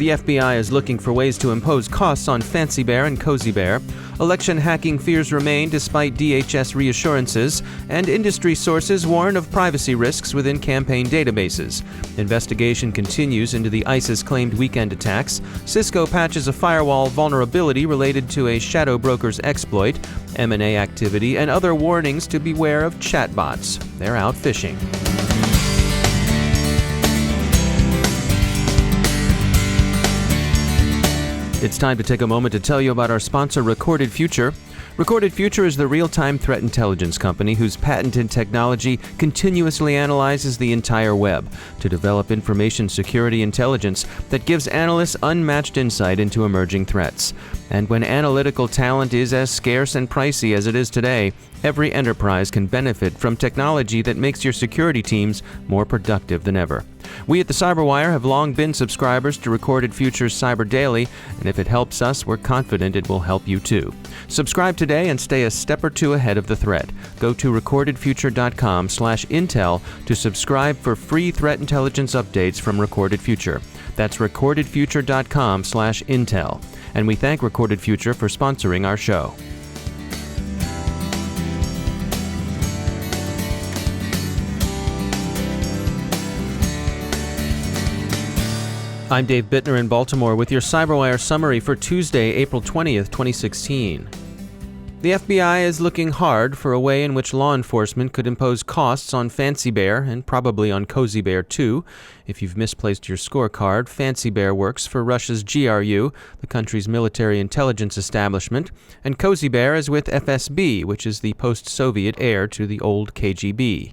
The FBI is looking for ways to impose costs on Fancy Bear and Cozy Bear. Election hacking fears remain despite DHS reassurances, and industry sources warn of privacy risks within campaign databases. Investigation continues into the ISIS-claimed weekend attacks. Cisco patches a firewall vulnerability related to a shadow broker's exploit, M&A activity, and other warnings to beware of chatbots. They're out fishing. It's time to take a moment to tell you about our sponsor, Recorded Future. Recorded Future is the real-time threat intelligence company whose patented technology continuously analyzes the entire web to develop information security intelligence that gives analysts unmatched insight into emerging threats. And when analytical talent is as scarce and pricey as it is today, every enterprise can benefit from technology that makes your security teams more productive than ever. We at the CyberWire have long been subscribers to Recorded Future's Cyber Daily, and if it helps us, we're confident it will help you too. Subscribe today and stay a step or two ahead of the threat. Go to recordedfuture.com/intel to subscribe for free threat intelligence updates from Recorded Future. That's recordedfuture.com/intel. And we thank Recorded Future for sponsoring our show. I'm Dave Bittner in Baltimore with your CyberWire summary for Tuesday, April 20th, 2016. The FBI is looking hard for a way in which law enforcement could impose costs on Fancy Bear and probably on Cozy Bear too. If you've misplaced your scorecard, Fancy Bear works for Russia's GRU, the country's military intelligence establishment, and Cozy Bear is with FSB, which is the post-Soviet heir to the old KGB.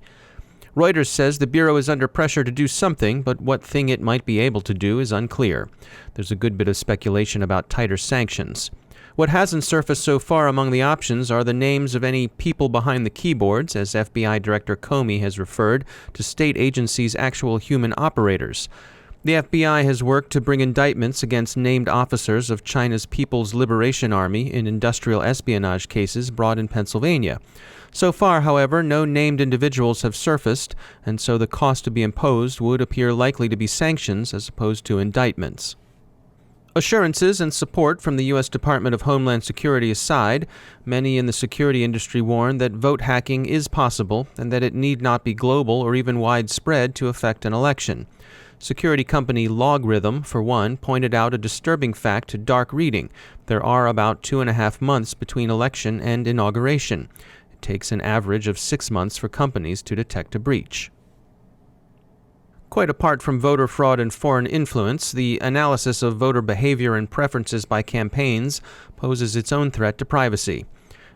Reuters says the Bureau is under pressure to do something, but what thing it might be able to do is unclear. There's a good bit of speculation about tighter sanctions. What hasn't surfaced so far among the options are the names of any people behind the keyboards, as FBI Director Comey has referred to state agencies' actual human operators. The FBI has worked to bring indictments against named officers of China's People's Liberation Army in industrial espionage cases brought in Pennsylvania. So far, however, no named individuals have surfaced, and so the cost to be imposed would appear likely to be sanctions as opposed to indictments. Assurances and support from the U.S. Department of Homeland Security aside, many in the security industry warn that vote hacking is possible and that it need not be global or even widespread to affect an election. Security company Logarithm, for one, pointed out a disturbing fact to Dark Reading. There are about 2.5 months between election and inauguration. It takes an average of 6 months for companies to detect a breach. Quite apart from voter fraud and foreign influence, the analysis of voter behavior and preferences by campaigns poses its own threat to privacy.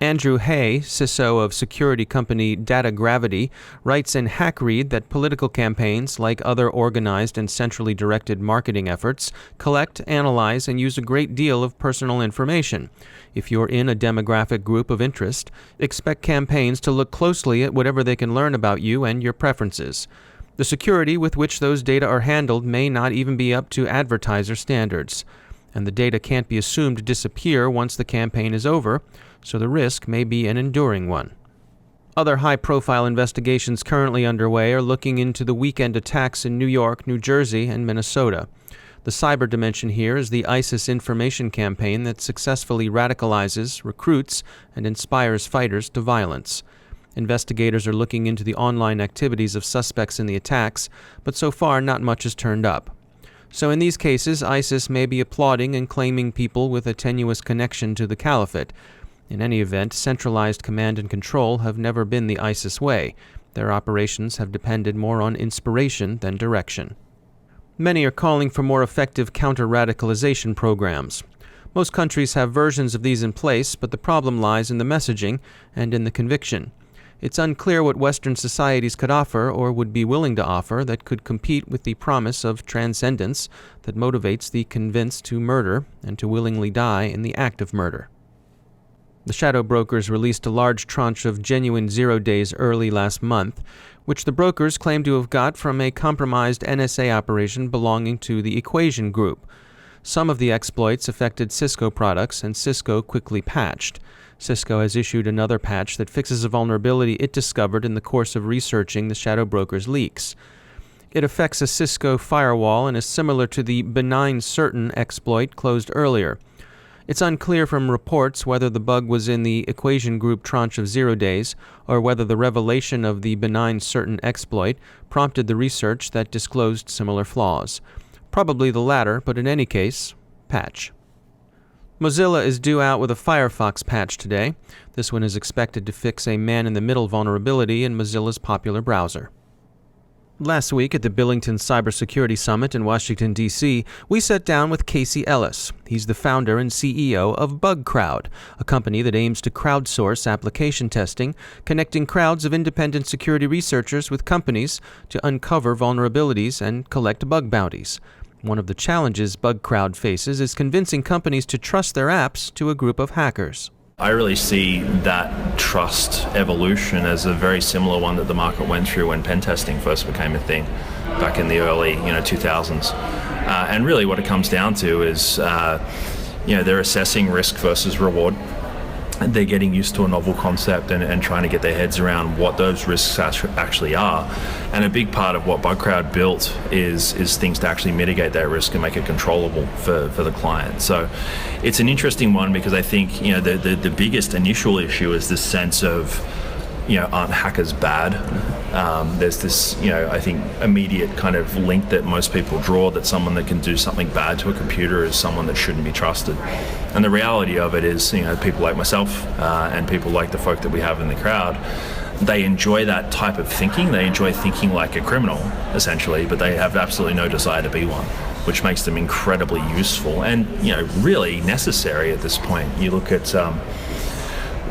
Andrew Hay, CISO of security company Data Gravity, writes in HackRead that political campaigns, like other organized and centrally directed marketing efforts, collect, analyze, and use a great deal of personal information. If you're in a demographic group of interest, expect campaigns to look closely at whatever they can learn about you and your preferences. The security with which those data are handled may not even be up to advertiser standards, and the data can't be assumed to disappear once the campaign is over, so the risk may be an enduring one. Other high-profile investigations currently underway are looking into the weekend attacks in New York, New Jersey, and Minnesota. The cyber dimension here is the ISIS information campaign that successfully radicalizes, recruits, and inspires fighters to violence. Investigators are looking into the online activities of suspects in the attacks, but so far not much has turned up. So in these cases, ISIS may be applauding and claiming people with a tenuous connection to the caliphate. In any event, centralized command and control have never been the ISIS way. Their operations have depended more on inspiration than direction. Many are calling for more effective counter-radicalization programs. Most countries have versions of these in place, but the problem lies in the messaging and in the conviction. It's unclear what Western societies could offer or would be willing to offer that could compete with the promise of transcendence that motivates the convinced to murder and to willingly die in the act of murder. The shadow brokers released a large tranche of genuine 0 days early last month, which the brokers claim to have got from a compromised NSA operation belonging to the Equation Group. Some of the exploits affected Cisco products, and Cisco quickly patched. Cisco has issued another patch that fixes a vulnerability it discovered in the course of researching the shadow broker's leaks. It affects a Cisco firewall and is similar to the benign certain exploit closed earlier. It's unclear from reports whether the bug was in the equation group tranche of 0 days, or whether the revelation of the benign certain exploit prompted the research that disclosed similar flaws. Probably the latter, but in any case, patch. Mozilla is due out with a Firefox patch today. This one is expected to fix a man-in-the-middle vulnerability in Mozilla's popular browser. Last week at the Billington Cybersecurity Summit in Washington, D.C., we sat down with Casey Ellis. He's the founder and CEO of Bugcrowd, a company that aims to crowdsource application testing, connecting crowds of independent security researchers with companies to uncover vulnerabilities and collect bug bounties. One of the challenges Bugcrowd faces is convincing companies to trust their apps to a group of hackers. I really see that trust evolution as a very similar one that the market went through when pen testing first became a thing back in the early 2000s. And really what it comes down to is they're assessing risk versus reward. They're getting used to a novel concept and trying to get their heads around what those risks actually are. And a big part of what Bugcrowd built is things to actually mitigate that risk and make it controllable for the client. So it's an interesting one because I think the biggest initial issue is this sense of aren't hackers bad? There's this, I think, immediate kind of link that most people draw that someone that can do something bad to a computer is someone that shouldn't be trusted. And the reality of it is, people like myself and people like the folk that we have in the crowd, they enjoy that type of thinking. They enjoy thinking like a criminal, essentially, but they have absolutely no desire to be one, which makes them incredibly useful and, really necessary at this point. You look at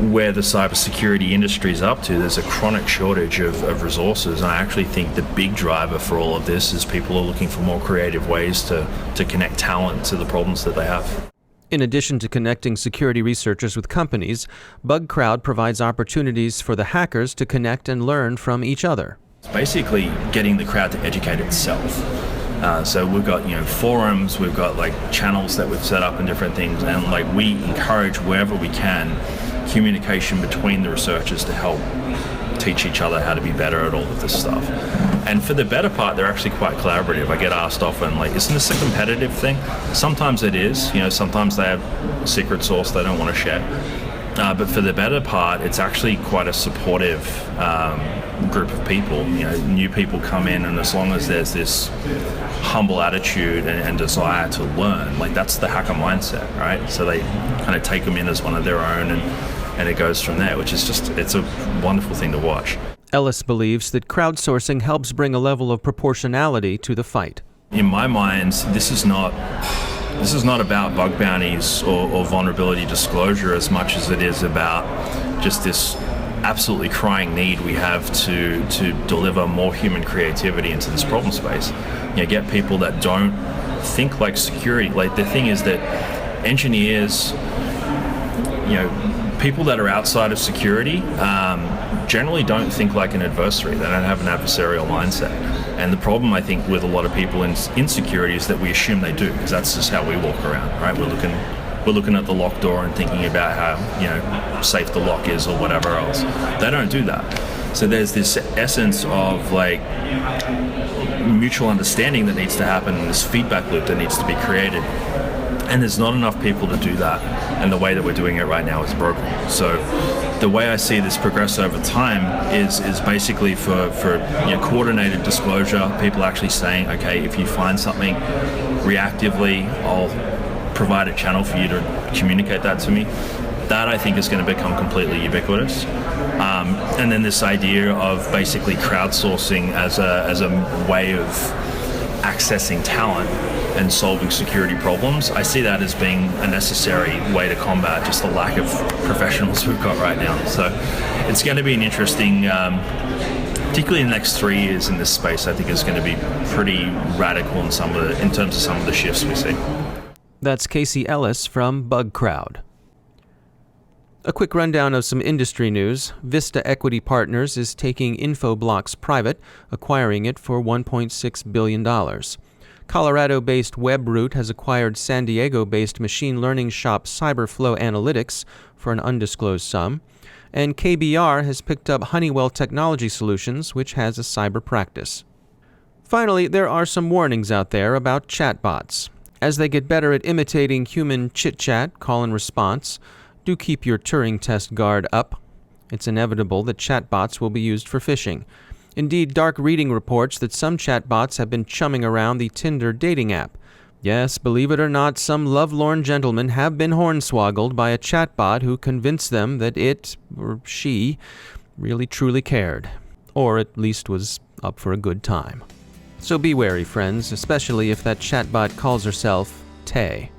where the cybersecurity industry is up to, there's a chronic shortage of resources, and I actually think the big driver for all of this is people are looking for more creative ways to connect talent to the problems that they have. In addition to connecting security researchers with companies, Bugcrowd provides opportunities for the hackers to connect and learn from each other. It's basically getting the crowd to educate itself. So we've got forums, we've got channels that we've set up and different things, and we encourage wherever we can communication between the researchers to help teach each other how to be better at all of this stuff. And for the better part, they're actually quite collaborative. I get asked often, isn't this a competitive thing? Sometimes it is. Sometimes they have a secret source they don't want to share. But for the better part, it's actually quite a supportive group of people. New people come in, and as long as there's this humble attitude and desire to learn, that's the hacker mindset, right? So they kind of take them in as one of their own, and it goes from there, which is it's a wonderful thing to watch. Ellis believes that crowdsourcing helps bring a level of proportionality to the fight. In my mind, this is not about bug bounties or vulnerability disclosure as much as it is about just this absolutely crying need we have to deliver more human creativity into this problem space. Get people that don't think like security. The thing is that engineers, people that are outside of security generally don't think like an adversary. They don't have an adversarial mindset. And the problem, I think, with a lot of people in security is that we assume they do, because that's just how we walk around, right? We're looking at the locked door and thinking about how safe the lock is or whatever else. They don't do that. So there's this essence of mutual understanding that needs to happen, and this feedback loop that needs to be created. And there's not enough people to do that, and the way that we're doing it right now is broken. So the way I see this progress over time is basically for coordinated disclosure, people actually saying, okay, if you find something reactively, I'll provide a channel for you to communicate that to me. That, I think, is going to become completely ubiquitous. And then this idea of basically crowdsourcing as a way of accessing talent and solving security problems, I see that as being a necessary way to combat just the lack of professionals we've got right now. So it's going to be an interesting, particularly in the next 3 years in this space, I think is going to be pretty radical in terms of some of the shifts we see. That's Casey Ellis from Bugcrowd. A quick rundown of some industry news. Vista Equity Partners is taking Infoblox private, acquiring it for $1.6 billion. Colorado-based WebRoot has acquired San Diego-based machine learning shop Cyberflow Analytics for an undisclosed sum. And KBR has picked up Honeywell Technology Solutions, which has a cyber practice. Finally, there are some warnings out there about chatbots. As they get better at imitating human chit-chat, call and response, do keep your Turing test guard up. It's inevitable that chatbots will be used for phishing. Indeed, Dark Reading reports that some chatbots have been chumming around the Tinder dating app. Yes, believe it or not, some lovelorn gentlemen have been hornswoggled by a chatbot who convinced them that it, or she, really truly cared. Or at least was up for a good time. So be wary, friends, especially if that chatbot calls herself Tay.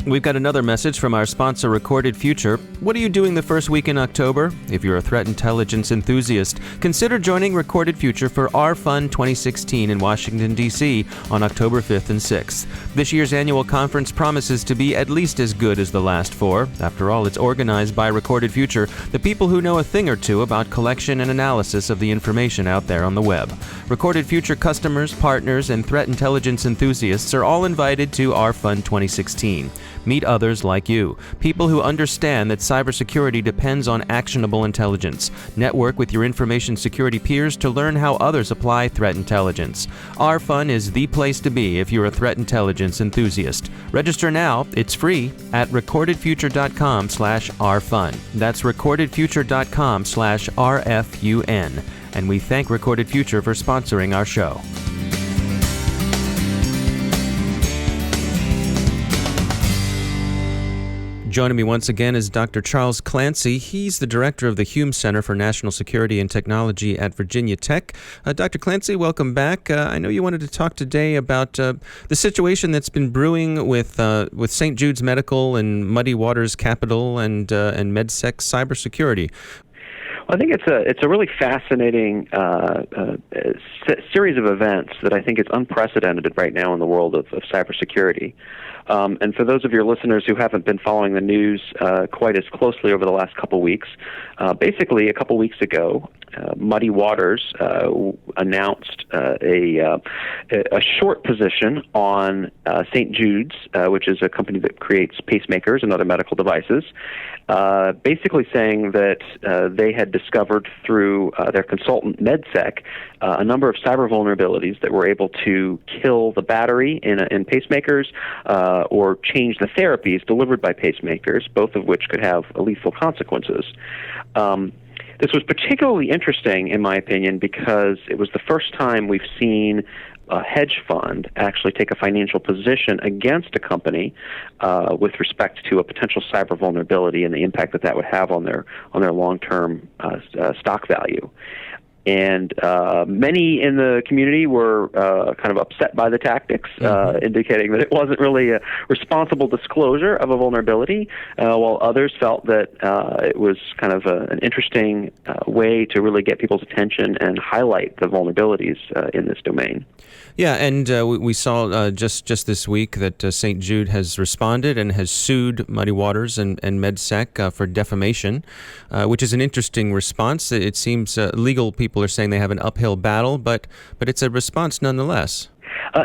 We've got another message from our sponsor, Recorded Future. What are you doing the first week in October? If you're a threat intelligence enthusiast, consider joining Recorded Future for R-Fun 2016 in Washington, D.C. on October 5th and 6th. This year's annual conference promises to be at least as good as the last four. After all, it's organized by Recorded Future, the people who know a thing or two about collection and analysis of the information out there on the web. Recorded Future customers, partners, and threat intelligence enthusiasts are all invited to R-Fun 2016. Meet others like you, people who understand that cybersecurity depends on actionable intelligence. Network with your information security peers to learn how others apply threat intelligence. R-Fun is the place to be if you're a threat intelligence enthusiast. Register now, it's free, at recordedfuture.com/rfun. That's recordedfuture.com/RFUN. And we thank Recorded Future for sponsoring our show. Joining me once again is Dr. Charles Clancy. He's the director of the Hume Center for National Security and Technology at Virginia Tech. Dr. Clancy, welcome back. I know you wanted to talk today about the situation that's been brewing with St. Jude's Medical and Muddy Waters Capital and MedSec cybersecurity. I think it's a really fascinating series of events that I think is unprecedented right now in the world of cybersecurity. And for those of your listeners who haven't been following the news quite as closely over the last couple weeks, basically a couple weeks ago, Muddy Waters announced a short position on St. Jude's, which is a company that creates pacemakers and other medical devices, basically saying that they had discovered through their consultant MedSec a number of cyber vulnerabilities that were able to kill the battery in pacemakers or change the therapies delivered by pacemakers, both of which could have lethal consequences. This was particularly interesting, in my opinion, because it was the first time we've seen a hedge fund actually take a financial position against a company with respect to a potential cyber vulnerability and the impact that would have on their long-term stock value. And many in the community were kind of upset by the tactics, indicating that it wasn't really a responsible disclosure of a vulnerability, while others felt that it was kind of an interesting way to really get people's attention and highlight the vulnerabilities in this domain. Yeah, and we saw just this week that St. Jude has responded and has sued Muddy Waters and MedSec for defamation, which is an interesting response. It seems legal people are saying they have an uphill battle, but it's a response nonetheless.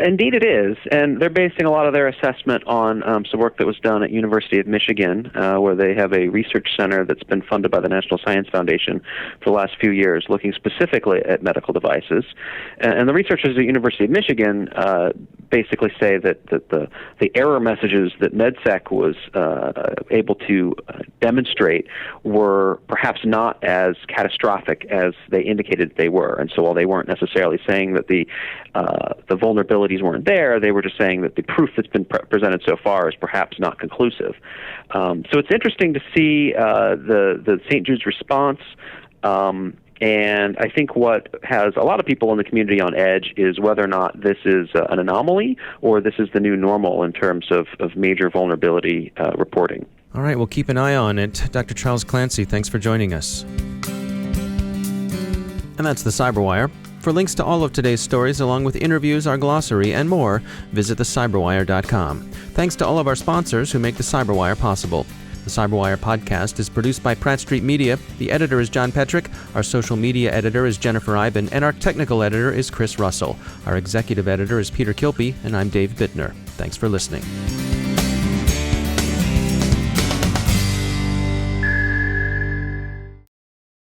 Indeed it is, and they're basing a lot of their assessment on some work that was done at University of Michigan, where they have a research center that's been funded by the National Science Foundation for the last few years, looking specifically at medical devices. And the researchers at University of Michigan basically say that the error messages that MedSec was able to demonstrate were perhaps not as catastrophic as they indicated they were. And so while they weren't necessarily saying that the vulnerabilities weren't there, they were just saying that the proof that's been presented so far is perhaps not conclusive. So it's interesting to see the St. Jude's response. And I think what has a lot of people in the community on edge is whether or not this is an anomaly or this is the new normal in terms of major vulnerability reporting. All right, we'll keep an eye on it. Dr. Charles Clancy, thanks for joining us. And that's the CyberWire. For links to all of today's stories, along with interviews, our glossary, and more, visit thecyberwire.com. Thanks to all of our sponsors who make the CyberWire possible. The CyberWire podcast is produced by Pratt Street Media. The editor is John Petrick. Our social media editor is Jennifer Iben. And our technical editor is Chris Russell. Our executive editor is Peter Kilpie. And I'm Dave Bittner. Thanks for listening.